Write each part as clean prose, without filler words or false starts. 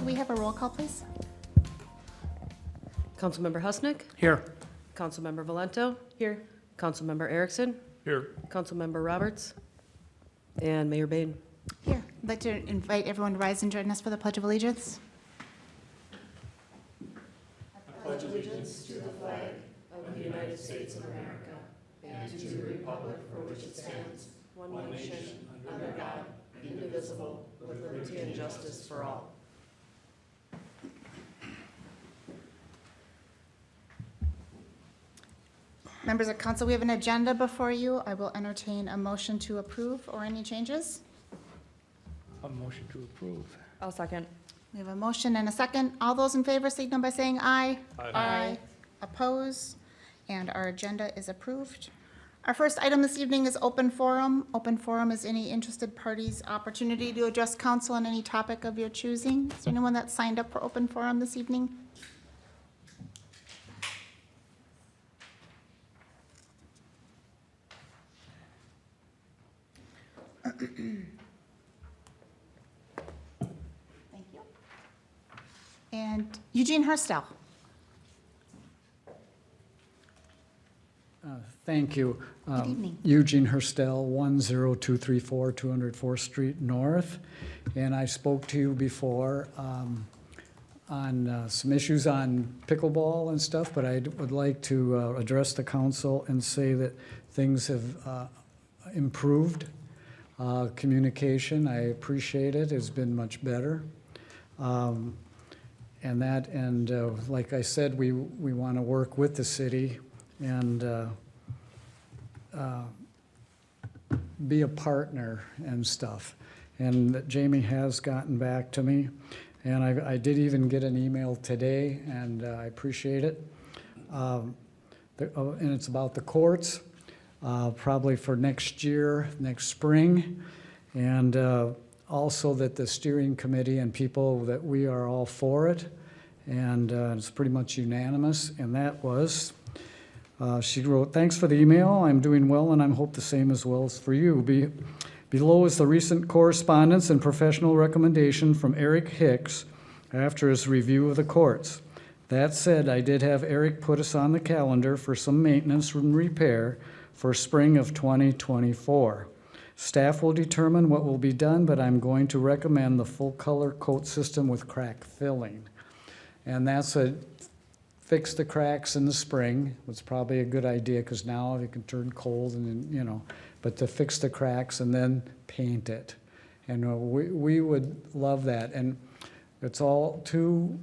Can we have a roll call, please? Councilmember Husnick? Here. Councilmember Valento? Here. Councilmember Erickson? Here. Councilmember Roberts? And Mayor Bain. Here. I'd like to invite everyone to rise and join us for the Pledge of Allegiance. Pledge allegiance to the flag of the United States of America and to the republic for which it stands, one nation, under God, indivisible, with liberty and justice for all. Members of council, we have an agenda before you. I will entertain a motion to approve or any changes. A motion to approve. I'll second. We have a motion and a second. All those in favor signal by saying aye. Aye. Oppose, and our agenda is approved. Our first item this evening is open forum. Open forum is any interested party's opportunity to address council on any topic of your choosing. Is there anyone that signed up for open forum this evening? Thank you. And Eugene Hurstel. Thank you. Good evening. Eugene Hurstel, 10234 204th Street North. And I spoke to you before on some issues on pickleball and stuff, but I would like to address the council and say that things have improved. Communication, I appreciate it, has been much better. And like I said, we want to work with the city and be a partner and stuff. And Jamie has gotten back to me, and I did even get an email today, and I appreciate it. And it's about the courts, probably for next year, next spring, and also that the steering committee and people, that we are all for it, and it's pretty much unanimous, and that was she wrote, "Thanks for the email. I'm doing well, and I hope the same as well as for you. Below is the recent correspondence and professional recommendation from Eric Hicks after his review of the courts. That said, I did have Eric put us on the calendar for some maintenance and repair for spring of 2024. Staff will determine what will be done, but I'm going to recommend the full color coat system with crack filling." And that's fix the cracks in the spring. It's probably a good idea because now it can turn cold and but to fix the cracks and then paint it. And we would love that. And it's all too,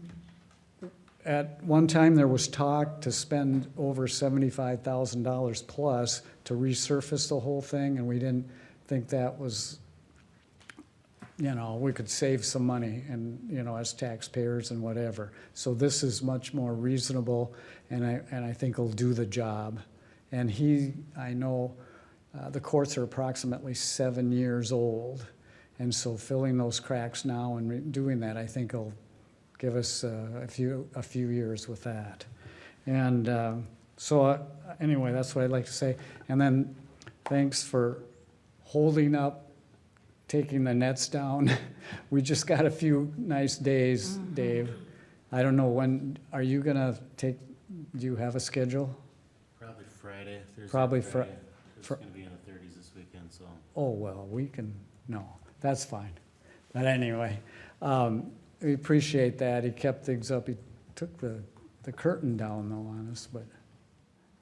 at one time there was talk to spend over $75,000 plus to resurface the whole thing, and we didn't think that was, we could save some money and, as taxpayers and whatever. So this is much more reasonable, and I think will do the job. And I know the courts are approximately 7 years old, and so filling those cracks now and doing that, I think will give us a few years with that. And anyway, that's what I'd like to say. And then thanks for holding up, taking the nets down. We just got a few nice days, Dave. I don't know when, are you gonna do you have a schedule? Probably Friday, Thursday. Probably Friday. It's gonna be in the 30s this weekend, so. Oh, well, that's fine. But anyway, we appreciate that. He kept things up. He took the curtain down though on us,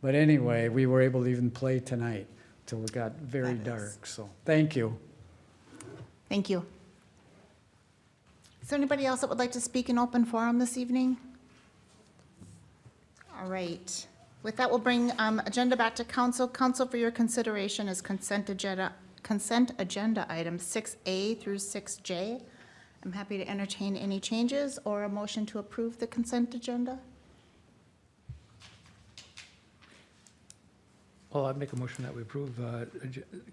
but anyway, we were able to even play tonight till it got very dark, so thank you. Thank you. Is there anybody else that would like to speak in open forum this evening? All right. With that, we'll bring agenda back to council. Council, for your consideration is consent agenda items 6A through 6J. I'm happy to entertain any changes or a motion to approve the consent agenda. Well, I'd make a motion that we approve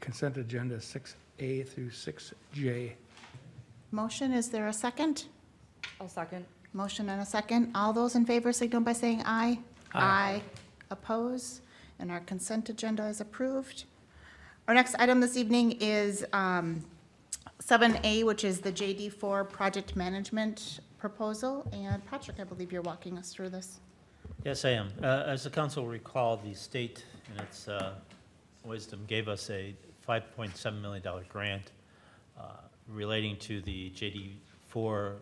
consent agenda 6A through 6J. Motion, is there a second? I'll second. Motion and a second. All those in favor signal by saying aye. Aye. Oppose, and our consent agenda is approved. Our next item this evening is 7A, which is the JD4 project management proposal. And Patrick, I believe you're walking us through this. Yes, I am. As the council recall, the state, in its wisdom, gave us a $5.7 million grant relating to the JD4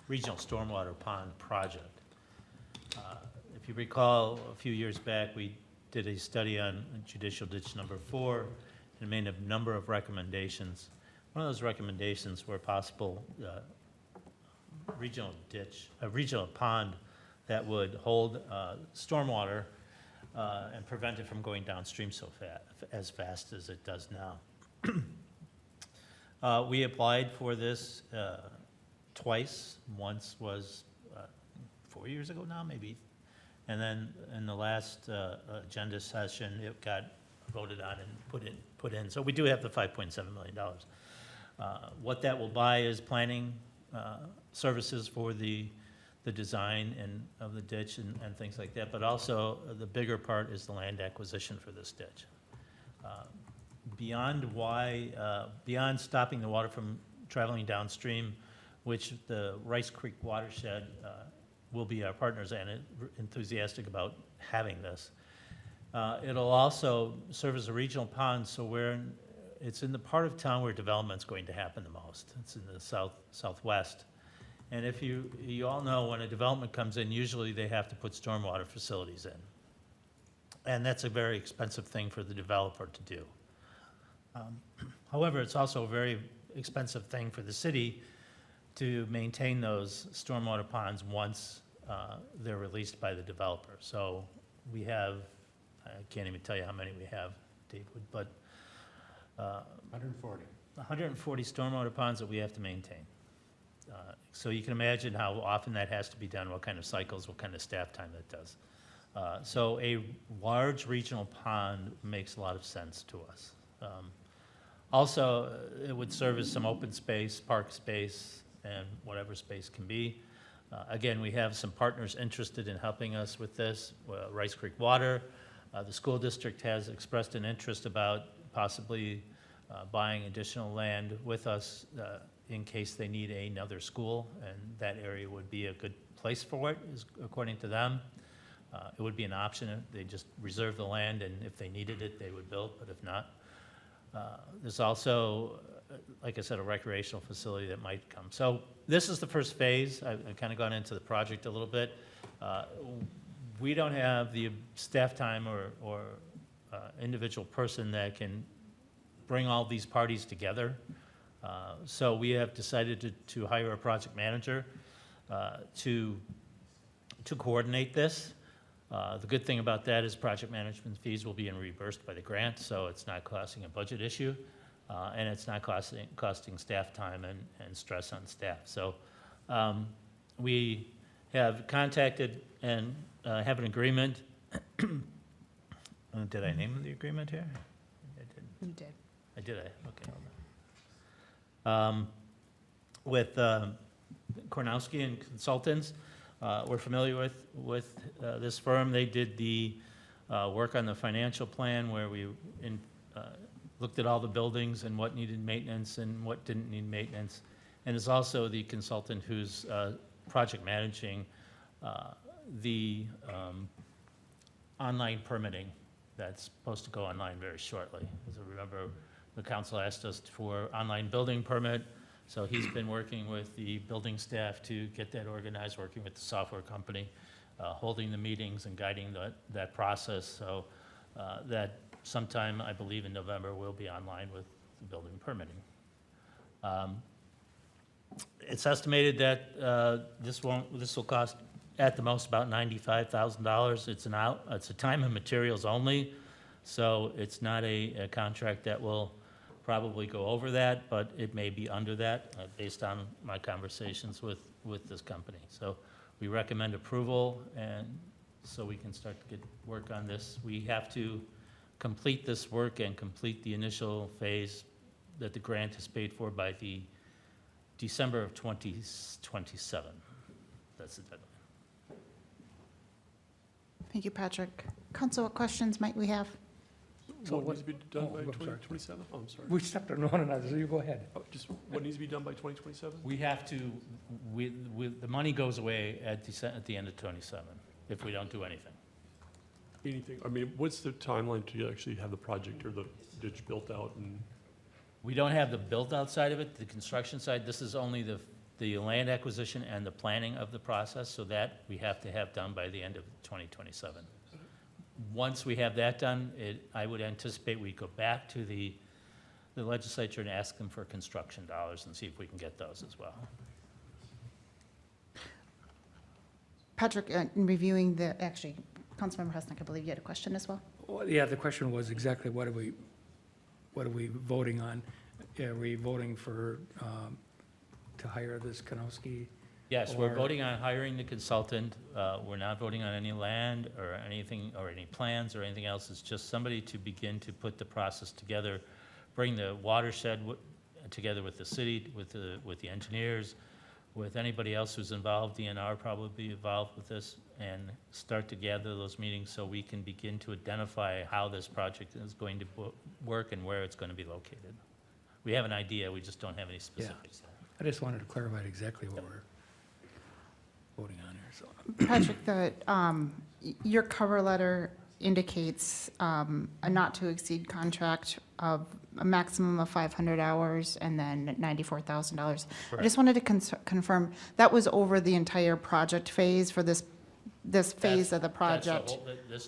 Regional Stormwater Pond Project. If you recall, a few years back, we did a study on judicial ditch number 4 and made a number of recommendations. One of those recommendations were possible regional ditch, a regional pond that would hold stormwater and prevent it from going downstream as fast as it does now. We applied for this twice. Once was 4 years ago now, maybe. And then in the last agenda session, it got voted on and put in. So we do have the $5.7 million. What that will buy is planning services for the design of the ditch and things like that, but also the bigger part is the land acquisition for this ditch. Beyond stopping the water from traveling downstream, which the Rice Creek watershed will be our partners and enthusiastic about having this. It'll also serve as a regional pond, so it's in the part of town where development's going to happen the most. It's in the southwest. And if you all know, when a development comes in, usually they have to put stormwater facilities in. And that's a very expensive thing for the developer to do. However, it's also a very expensive thing for the city to maintain those stormwater ponds once they're released by the developer. So we have, I can't even tell you how many we have, David, but 140 stormwater ponds that we have to maintain. So you can imagine how often that has to be done, what kind of cycles, what kind of staff time that does. So a large regional pond makes a lot of sense to us. Also, it would serve as some open space, park space, and whatever space can be. Again, we have some partners interested in helping us with this. Rice Creek Water, the school district has expressed an interest about possibly buying additional land with us in case they need another school, and that area would be a good place for it, according to them. It would be an option. They just reserve the land, and if they needed it, they would build, but if not. There's also, like I said, a recreational facility that might come. So this is the first phase. I've kind of gone into the project a little bit. We don't have the staff time or individual person that can bring all these parties together. So we have decided to hire a project manager to coordinate this. The good thing about that is project management fees will be reimbursed by the grant, so it's not costing a budget issue, and it's not costing staff time and stress on staff. So we have contacted and have an agreement. Did I name the agreement here? I didn't. You did. I did, okay. With Kornowski and Consultants. We're familiar with this firm. They did the work on the financial plan where we looked at all the buildings and what needed maintenance and what didn't need maintenance. And is also the consultant who's project managing the online permitting that's supposed to go online very shortly. As I remember, the council asked us for online building permit, so he's been working with the building staff to get that organized, working with the software company, holding the meetings and guiding that process, so that sometime, I believe in November, we'll be online with the building permitting. It's estimated that this will cost at the most about $95,000. It's a time and materials only, so it's not a contract that will probably go over that, but it may be under that based on my conversations with this company. So we recommend approval, and so we can start to get work on this. We have to complete this work and complete the initial phase that the grant is paid for by the December of 2027. That's the deadline. Thank you, Patrick. Council, what questions might we have? So it what- needs to be done by I'm sorry. 2027? Oh, I'm sorry. We stepped on one another, so you go ahead. Oh, just what needs to be done by 2027? We have to, the money goes away at the end of '27 if we don't do anything. Anything, I mean, what's the timeline to actually have the project or the ditch built out and? We don't have the built-out side of it, the construction side. This is only the land acquisition and the planning of the process, so that we have to have done by the end of 2027. Once we have that done, I would anticipate we go back to the legislature and ask them for construction dollars and see if we can get those as well. Patrick, in reviewing actually, Councilmember Husnick, I believe you had a question as well? Well, yeah, the question was exactly what are we voting on? Are we voting for, to hire this Kanowski? Yes, we're Or- voting on hiring the consultant. We're not voting on any land or anything, or any plans or anything else. It's just somebody to begin to put the process together, bring the watershed together with the city, with the engineers, with anybody else who's involved. DNR probably involved with this, and start to gather those meetings so we can begin to identify how this project is going to work and where it's going to be located. We have an idea, we just don't have any specifics. I just wanted to clarify exactly what we're voting on here, so. Patrick, your cover letter indicates a not-to-exceed contract of a maximum of 500 hours and then $94,000. I just wanted to confirm, that was over the entire project phase for this phase of the project?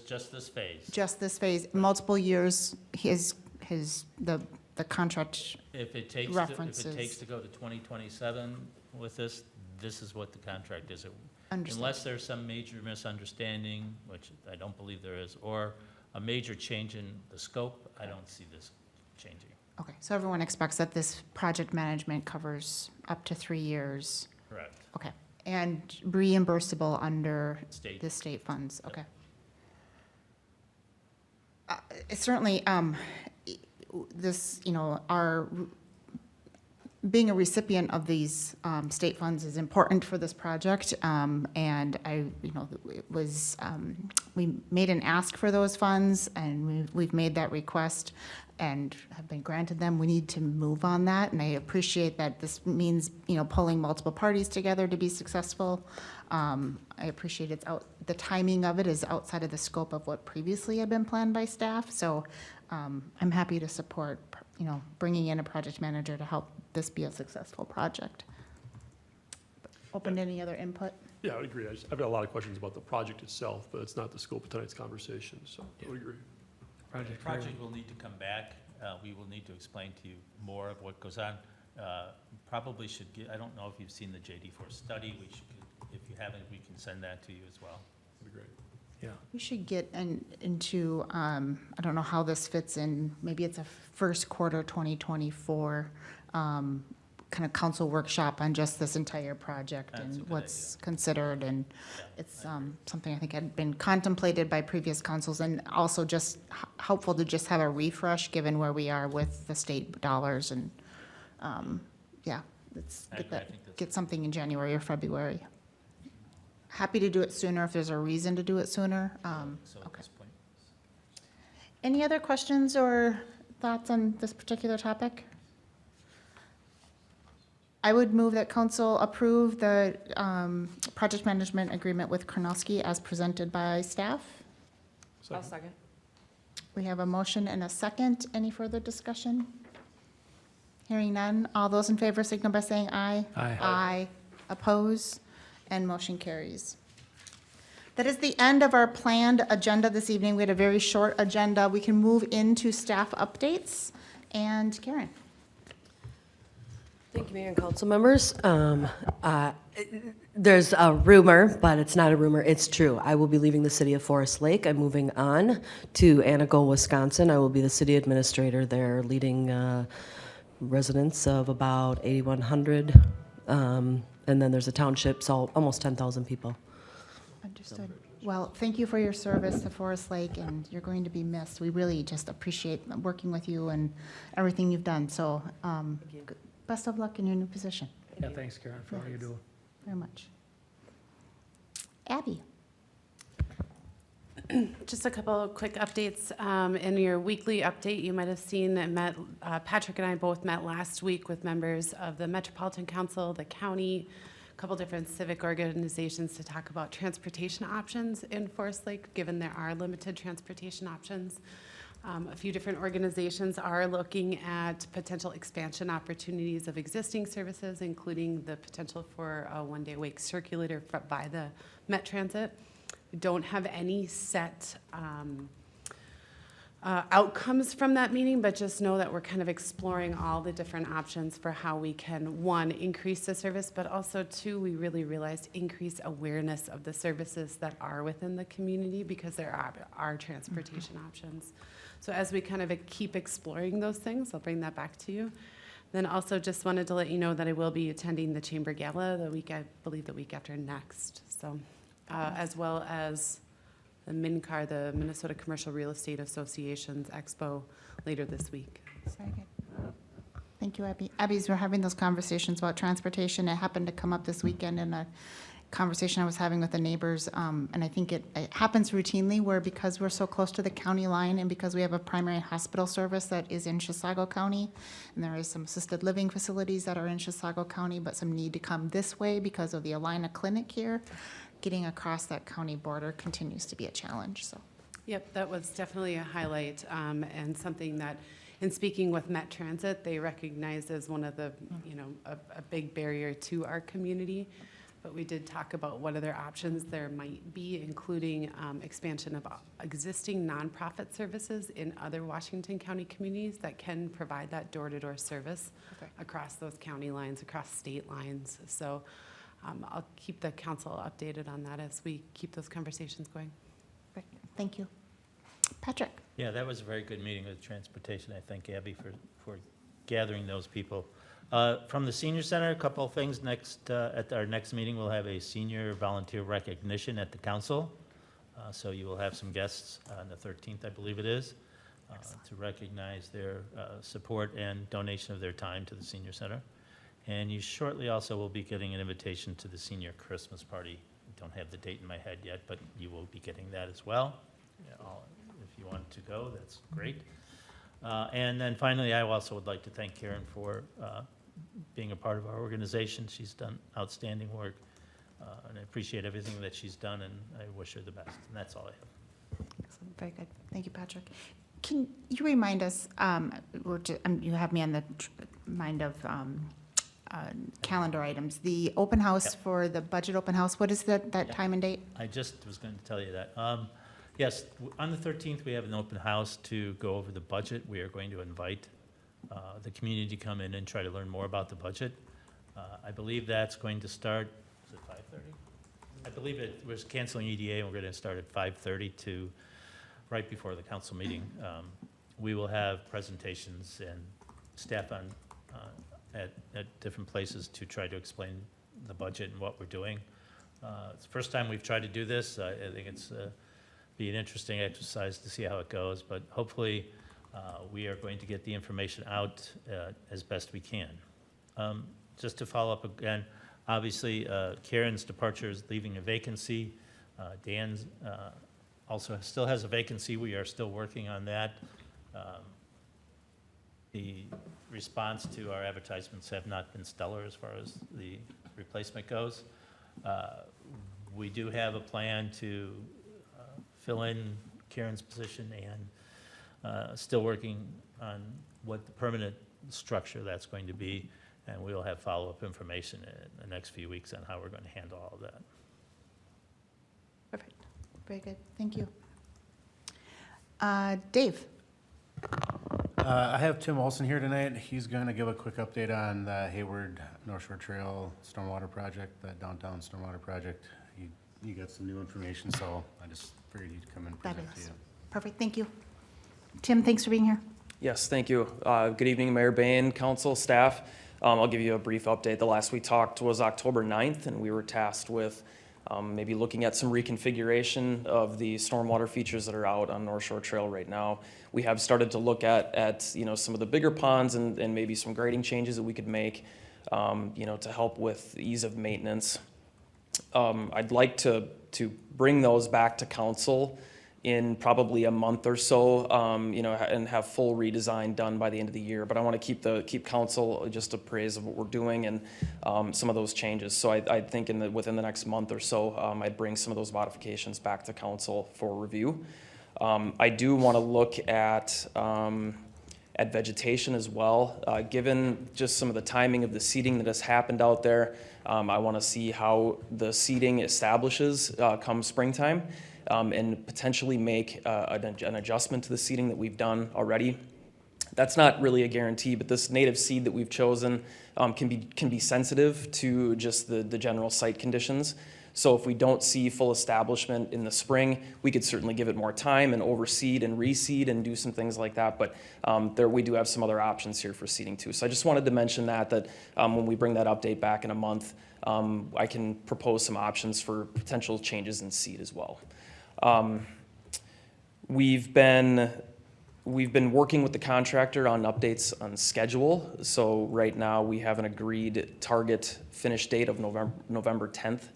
Just this phase. Just this phase, multiple years, the contract, If it takes references. to go to 2027 with this, this is what the contract is. understood. Unless there's some major misunderstanding, which I don't believe there is, or a major change in the scope, I don't see this changing. Okay, so everyone expects that this project management covers up to 3 years, Correct. okay, and reimbursable under State. the state funds, Yep. okay. Certainly, this, being a recipient of these state funds is important for this project, and we made an ask for those funds, and we've made that request and have been granted them. We need to move on that, and I appreciate that this means, pulling multiple parties together to be successful. I appreciate the timing of it is outside of the scope of what previously had been planned by staff, so I'm happy to support, bringing in a project manager to help this be a successful project. Open to any other input? Yeah, I would agree. I've got a lot of questions about the project itself, but it's not the scope of tonight's conversation, so I would agree. The project will need to come back. We will need to explain to you more of what goes on. Probably should get, I don't know if you've seen the JD4 study. If you haven't, we can send that to you as well. That'd be great. Yeah, We should get into, I don't know how this fits in, maybe it's a first quarter 2024 kind of council workshop on just this entire project That's a and good what's considered, and Yeah, it's I agree. something I think had been contemplated by previous councils, and also just helpful to just have a refresh, given where we are with the state dollars, and, yeah, let's I get agree. I that, think that's- get something in January or February. Happy to do it sooner if there's a reason to do it sooner. So at okay. this point. Any other questions or thoughts on this particular topic? I would move that council approve the project management agreement with Kornowski as presented by staff. I'll Second. second. We have a motion and a second. Any further discussion? Hearing none. All those in favor signal by saying aye. Aye. Aye. Oppose, and motion carries. That is the end of our planned agenda this evening. We had a very short agenda. We can move into staff updates. And Karen? Thank you, Mayor and council members. There's a rumor, but it's not a rumor, it's true. I will be leaving the city of Forest Lake. I'm moving on to Anago, Wisconsin. I will be the city administrator there, leading residents of about 8,100. And then there's a township, so almost 10,000 people. Understood. Well, thank you for your service to Forest Lake, and you're going to be missed. We really just appreciate working with you and everything you've done. So best of luck in your new position, yeah, thanks, Karen, for all you do. very much. Abby? Just a couple of quick updates. In your weekly update, you might have seen that Patrick and I both met last week with members of the Metropolitan Council, the county, a couple different civic organizations to talk about transportation options in Forest Lake, given there are limited transportation options. A few different organizations are looking at potential expansion opportunities of existing services, including the potential for a one-day wake circulator by the Met Transit. We don't have any set outcomes from that meeting, but just know that we're kind of exploring all the different options for how we can, one, increase the service, but also, two, we really realized increase awareness of the services that are within the community because there are transportation options. So as we kind of keep exploring those things, I'll bring that back to you. Then also just wanted to let you know that I will be attending the Chamber Gala I believe the week after next. So, as well as the MINCAR, the Minnesota Commercial Real Estate Association's Expo later this week. Very good. Thank you, Abby. Abby's, we're having those conversations about transportation. It happened to come up this weekend in a conversation I was having with the neighbors, and I think it happens routinely where because we're so close to the county line and because we have a primary hospital service that is in Chisago County, and there is some assisted living facilities that are in Chisago County, but some need to come this way because of the Alina Clinic here, getting across that county border continues to be a challenge, so. Yep, that was definitely a highlight, and something that, in speaking with Met Transit, they recognized as one of the, a big barrier to our community. But we did talk about what other options there might be, including expansion of existing nonprofit services in other Washington County communities that can provide that door-to-door service across those county lines, across state lines. So I'll keep the council updated on that as we keep those conversations going. Great. Thank you. Patrick? Yeah, that was a very good meeting with transportation. I thank Abby for gathering those people. From the senior center, a couple of things. At our next meeting, we'll have a senior volunteer recognition at the council. So you will have some guests on the 13th, I believe it is, to recognize their support and donation of their time to the senior center. And you shortly also will be getting an invitation to the senior Christmas party. I don't have the date in my head yet, but you will be getting that as well. If you want to go, that's great. And then finally, I also would like to thank Karen for being a part of our organization. She's done outstanding work, and I appreciate everything that she's done, and I wish her the best. And that's all I have. Excellent. Very good. Thank you, Patrick. Can you remind us, you have me on the mind of calendar items, the open house for the budget open house, what is that time and date? I just was going to tell you that. Yes, on the 13th, we have an open house to go over the budget. We are going to invite the community to come in and try to learn more about the budget. I believe that's going to start, is it 5:30? I believe it was canceling EDA, and we're going to start at 5:30 to right before the council meeting. We will have presentations and staff on at different places to try to explain the budget and what we're doing. It's the first time we've tried to do this. I think it's be an interesting exercise to see how it goes, but hopefully we are going to get the information out as best we can. Just to follow up again, obviously Karen's departure is leaving a vacancy. Dan's also still has a vacancy. We are still working on that. The response to our advertisements have not been stellar as far as the replacement goes. We do have a plan to fill in Karen's position and still working on what the permanent structure that's going to be, and we'll have follow-up information in the next few weeks on how we're going to handle all of that. Perfect. Very good. Thank you. Dave? I have Tim Olson here tonight. He's going to give a quick update on the Hayward North Shore Trail Stormwater Project, the downtown stormwater project. You got some new information, so I just figured he'd come and present to you. Perfect. Thank you. Tim, thanks for being here. Yes, thank you. Good evening, Mayor Bain, council, staff. I'll give you a brief update. The last we talked was October 9th, and we were tasked with maybe looking at some reconfiguration of the stormwater features that are out on North Shore Trail right now. We have started to look at some of the bigger ponds and maybe some grading changes that we could make, to help with ease of maintenance. I'd like to bring those back to council in probably a month or so, and have full redesign done by the end of the year. But I want to keep council just appraised of what we're doing and some of those changes. So I think within the next month or so, I'd bring some of those modifications back to council for review. I do want to look at vegetation as well. Given just some of the timing of the seeding that has happened out there, I want to see how the seeding establishes come springtime, and potentially make an adjustment to the seeding that we've done already. That's not really a guarantee, but this native seed that we've chosen can be sensitive to just the general site conditions. So if we don't see full establishment in the spring, we could certainly give it more time and overseed and reseed and do some things like that. But we do have some other options here for seeding too. So I just wanted to mention that when we bring that update back in a month, I can propose some options for potential changes in seed as well. We've been working with the contractor on updates on schedule. So right now we have an agreed target finish date of November 10th.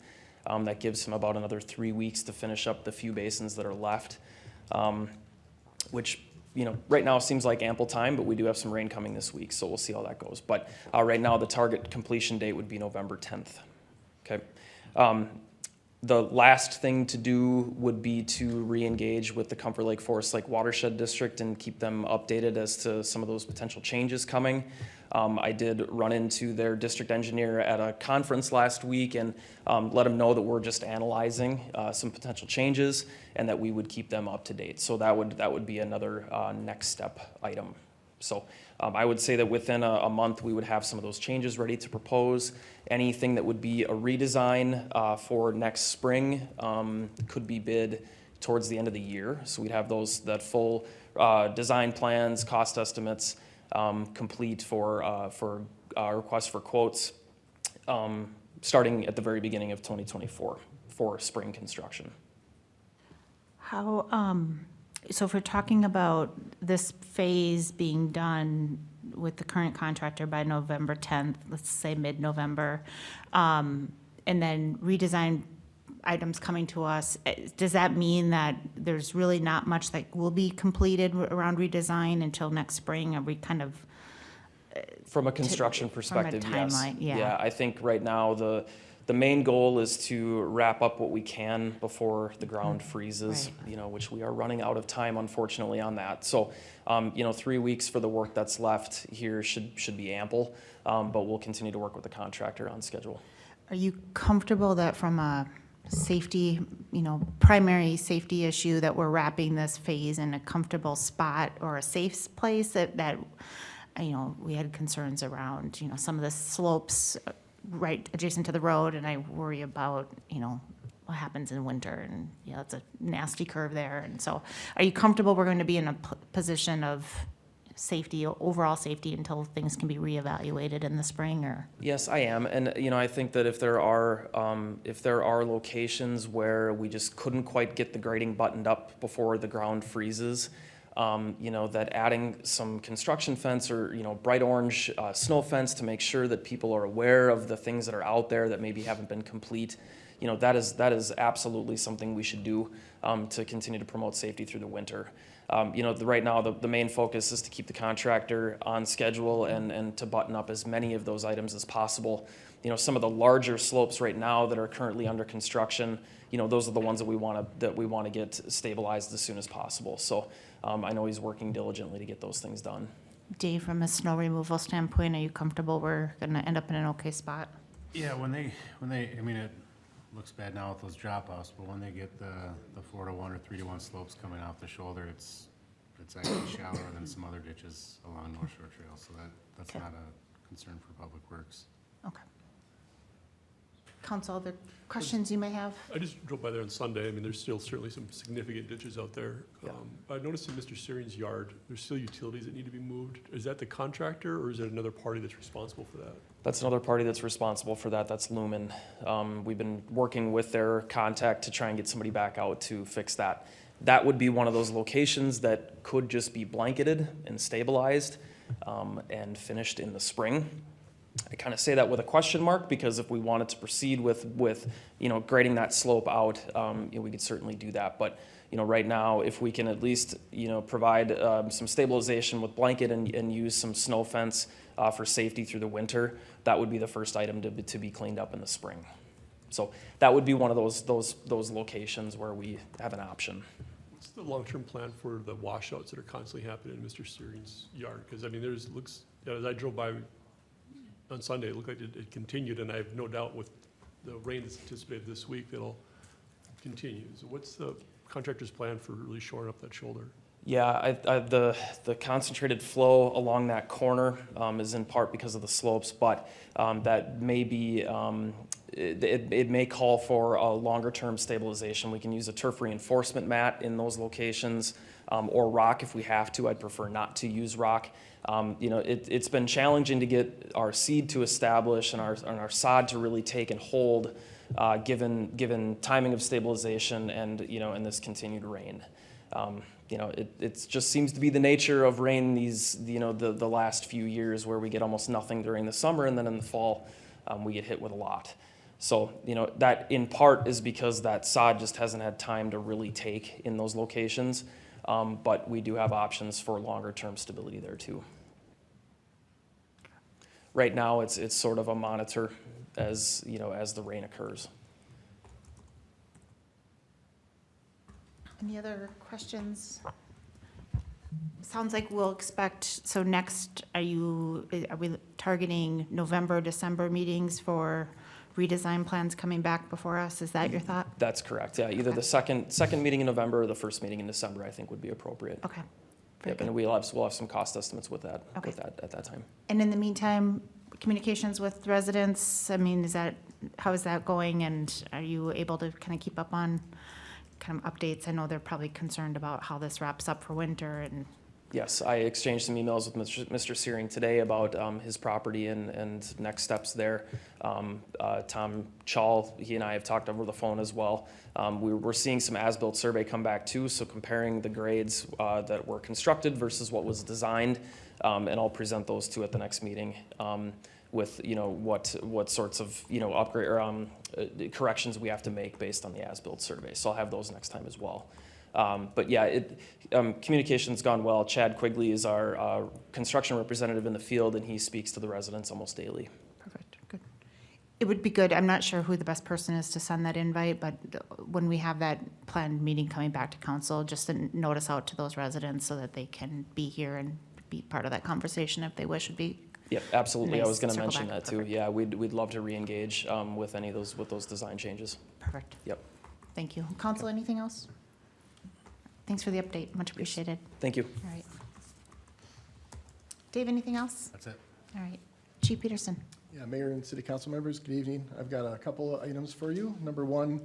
That gives him about another 3 weeks to finish up the few basins that are left, which, right now seems like ample time, but we do have some rain coming this week, so we'll see how that goes. But right now, the target completion date would be November 10th. Okay. The last thing to do would be to re-engage with the Comfort Lake Forest Lake Watershed District and keep them updated as to some of those potential changes coming. I did run into their district engineer at a conference last week and let them know that we're just analyzing some potential changes and that we would keep them up to date. So that would be another next step item. So I would say that within a month, we would have some of those changes ready to propose. Anything that would be a redesign for next spring could be bid towards the end of the year. So we'd have that full design plans, cost estimates complete for requests for quotes starting at the very beginning of 2024 for spring construction. So if we're talking about this phase being done with the current contractor by November 10th, let's say mid-November, and then redesign items coming to us, does that mean that there's really not much that will be completed around redesign until next spring? Are we kind of... From a construction perspective, from a timeline, yes. yeah. I think right now the main goal is to wrap up what we can before the ground freezes, Right. Which we are running out of time, unfortunately, on that. So, 3 weeks for the work that's left here should be ample, but we'll continue to work with the contractor on schedule. Are you comfortable that from a safety, primary safety issue, that we're wrapping this phase in a comfortable spot or a safe place that we had concerns around, some of the slopes right adjacent to the road, and I worry about, what happens in winter, and, it's a nasty curve there. And so are you comfortable we're going to be in a position of safety, overall safety, until things can be reevaluated in the spring, or? Yes, I am, and I think that if there are locations where we just couldn't quite get the grading buttoned up before the ground freezes, that adding some construction fence or bright orange snow fence to make sure that people are aware of the things that are out there that maybe haven't been complete, that is absolutely something we should do to continue to promote safety through the winter. Right now, the main focus is to keep the contractor on schedule and to button up as many of those items as possible. Some of the larger slopes right now that are currently under construction, those are the ones that we want to get stabilized as soon as possible. So I know he's working diligently to get those things done. Dave, from a snow removal standpoint, are you comfortable we're going to end up in an okay spot? Yeah, when they, it looks bad now with those drop offs, but when they get the 4-to-1 or 3-to-1 slopes coming off the shoulder, it's actually shallower than some other ditches along North Shore Trail, so that's Okay. not a concern for Public Works. Okay. Council, other questions you may have? I just drove by there on Sunday. There's still certainly some significant ditches out there. Yeah. I noticed in Mr. Syrian's yard, there's still utilities that need to be moved. Is that the contractor, or is it another party that's responsible for that? That's another party that's responsible for that. That's Lumen. We've been working with their contact to try and get somebody back out to fix that. That would be one of those locations that could just be blanketed and stabilized and finished in the spring. I kind of say that with a question mark, because if we wanted to proceed with grading that slope out, we could certainly do that. But, right now, if we can at least, provide some stabilization with blanket and use some snow fence for safety through the winter, that would be the first item to be cleaned up in the spring. So that would be one of those locations where we have an option. What's the long-term plan for the washouts that are constantly happening in Mr. Searing's yard? Because, as I drove by on Sunday, it looked like it continued, and I have no doubt with the rain that's anticipated this week, it'll continue. So what's the contractor's plan for really shoring up that shoulder? Yeah, the concentrated flow along that corner is in part because of the slopes, but that may be, it may call for a longer-term stabilization. We can use a turf reinforcement mat in those locations, or rock if we have to. I'd prefer not to use rock. It's been challenging to get our seed to establish and our sod to really take and hold, given timing of stabilization and this continued rain. It just seems to be the nature of rain the last few years, where we get almost nothing during the summer, and then in the fall we get hit with a lot. So that in part is because that sod just hasn't had time to really take in those locations. But we do have options for longer term stability there too. Right now, it's sort of a monitor as the rain occurs. Any other questions? Sounds like we'll expect, so next, are we targeting November, December meetings for redesign plans coming back before us? Is that your thought? That's correct, yeah. Either the second meeting in November or the first meeting in December, I think would be appropriate. Okay. Very Yep, good. and we'll have some cost estimates with that, Okay. at that time. And in the meantime, communications with residents, I mean, how is that going? And are you able to kind of keep up on kind of updates? I know they're probably concerned about how this wraps up for winter and. Yes, I exchanged some emails with Mr. Searing today about his property and next steps there. Tom Chall, he and I have talked over the phone as well. We're seeing some as-built survey come back too, so comparing the grades that were constructed versus what was designed, and I'll present those two at the next meeting with what sorts of upgrade or corrections we have to make based on the as-built survey. So I'll have those next time as well. But yeah, communication's gone well. Chad Quigley is our construction representative in the field, and he speaks to the residents almost daily. Perfect, good. It would be good, I'm not sure who the best person is to send that invite, but when we have that planned meeting coming back to council, just a notice out to those residents so that they can be here and be part of that conversation if they wish. Would be. Yep, absolutely. I Nice. was going to Circle mention back. that too. Perfect. Yeah, we'd love to re-engage with any of those design changes. Perfect. Yep. Thank you. Council, anything else? Thanks for the update, much appreciated. Thank you. All right. Dave, anything else? That's it. All right. Chief Peterson. Yeah, Mayor and City Council members, good evening. I've got a couple of items for you. Number one,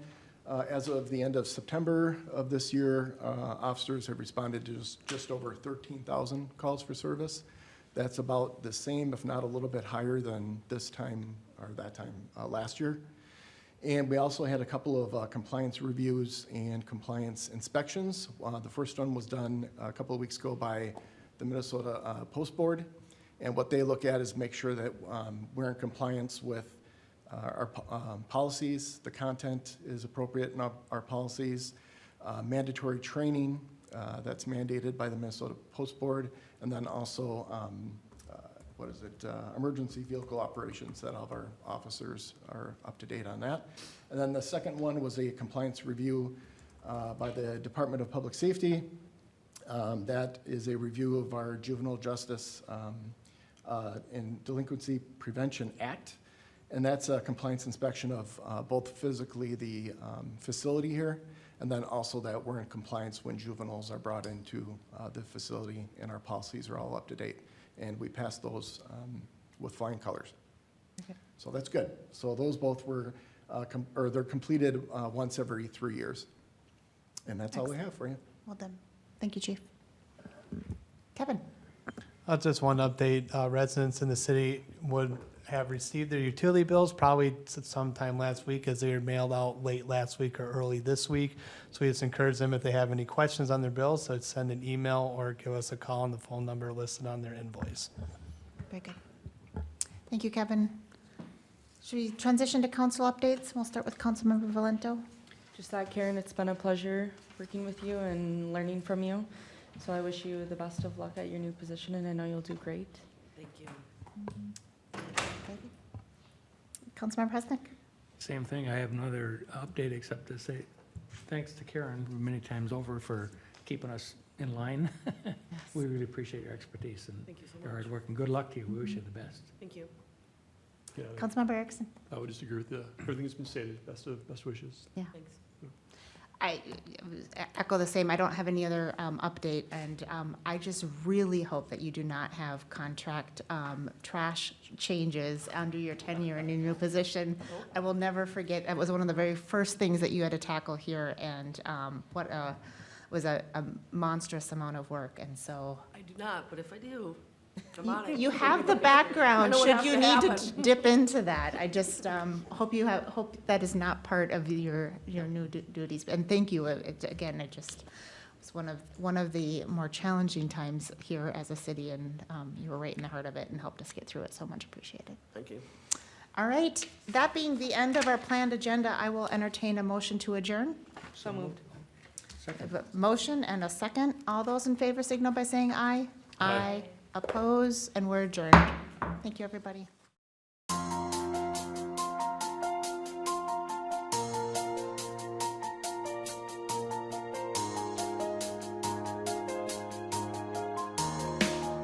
as of the end of September of this year, officers have responded to just over 13,000 calls for service. That's about the same, if not a little bit higher than this time or that time last year. And we also had a couple of compliance reviews and compliance inspections. The first one was done a couple of weeks ago by the Minnesota Post Board. And what they look at is make sure that we're in compliance with our policies, the content is appropriate in our policies, mandatory training that's mandated by the Minnesota Post Board, and then also emergency vehicle operations, that all of our officers are up to date on that. And then the second one was a compliance review by the Department of Public Safety. That is a review of our Juvenile Justice and Delinquency Prevention Act. And that's a compliance inspection of both physically the facility here, and then also that we're in compliance when juveniles are brought into the facility and our policies are all up to date. And we passed those with flying colors. Okay. So that's good. So those both were, they're completed once every 3 years. And that's all I have for you. Well done. Thank you, Chief. Kevin. Just one update. Residents in the city would have received their utility bills probably sometime last week, as they were mailed out late last week or early this week. So we just encourage them, if they have any questions on their bills, so send an email or give us a call on the phone number listed on their invoice. Very good. Thank you, Kevin. Should we transition to council updates? We'll start with Councilmember Valento. Just that, Karen, it's been a pleasure working with you and learning from you. So I wish you the best of luck at your new position, and I know you'll do great. Thank you. Councilmember Presnick? Same thing, I have another update except to say thanks to Karen many times over for keeping us in line. We really appreciate your expertise and Thank you so your much. hard work, and good luck to you. We wish you the best. Thank you. Yeah, Councilmember Erickson? I would just agree with everything that's been stated. Best wishes. Thanks. I echo the same. I don't have any other update, and I just really hope that you do not have contract trash changes under your tenure in your new position. I will never forget, it was one of the very first things that you had to tackle here, and was a monstrous amount of work, and so. I do not, but if I do, I'm on it. You have the background, I know what should has you to need to happen. dip into that. I just hope that is not part of your new duties. And thank you, again, it just was one of the more challenging times here as a city, and you were right in the heart of it and helped us get through it, so much appreciated. Thank you. All right, that being the end of our planned agenda, I will entertain a motion to adjourn. So moved. I have a motion and a second. All those in favor signal by saying aye. Aye. Oppose, and we're adjourned. Thank you, everybody.